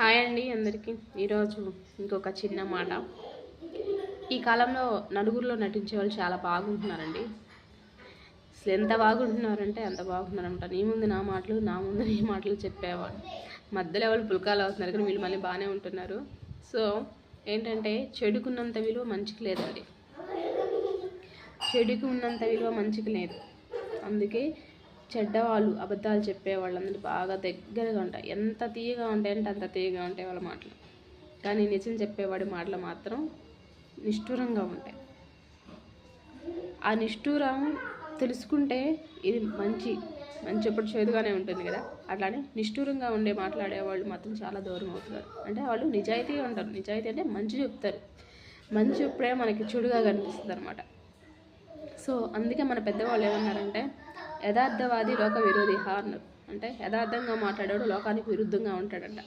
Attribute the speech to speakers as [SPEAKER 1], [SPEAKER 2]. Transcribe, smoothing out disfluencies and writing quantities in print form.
[SPEAKER 1] Hi అండి అందరికీ. ఈరోజు ఇంకొక చిన్న మాట. ఈ కాలంలో నలుగురిలో నటించే వాళ్ళు చాలా బాగుంటున్నారండి. అసలు ఎంత బాగుంటున్నారంటే అంత బాగుంటున్నారనమాట. నీ ముందు నా మాటలు, నా ముందు నీ మాటలు చెప్పేవాడు. మధ్యలో ఎవరు పుల్కాలు అవుతున్నారు కానీ వీళ్ళు మళ్ళీ బాగానే ఉంటున్నారు. సో ఏంటంటే చెడుకున్నంత విలువ మంచికి లేదండి. చెడుకు ఉన్నంత విలువ మంచికి లేదు. అందుకే చెడ్డవాళ్ళు, అబద్ధాలు చెప్పేవాళ్ళందరూ బాగా దగ్గరగా ఉంటాయి. ఎంత తీయగా ఉంటాయంటే అంత తీయగా ఉంటాయి వాళ్ళ మాటలు. కానీ నిజం చెప్పేవాడి మాటలు మాత్రం నిష్ఠూరంగా ఉంటాయి. ఆ నిష్ఠూరం తెలుసుకుంటే ఇది మంచి ఎప్పుడు చేదుగానే ఉంటుంది కదా. అట్లానే నిష్ఠూరంగా ఉండే మాట్లాడేవాళ్ళు మాత్రం చాలా దూరం అవుతున్నారు. అంటే వాళ్ళు నిజాయితీగా ఉంటారు. నిజాయితీ అంటే మంచి చెప్తారు. మంచి చెప్పుడే మనకి చెడుగా కనిపిస్తుంది అనమాట. సో అందుకే మన పెద్దవాళ్ళు ఏమన్నారంటే యథార్థవాది లోక విరోధి అన్నారు. అంటే యథార్థంగా మాట్లాడాడు లోకానికి విరుద్ధంగా ఉంటాడంట.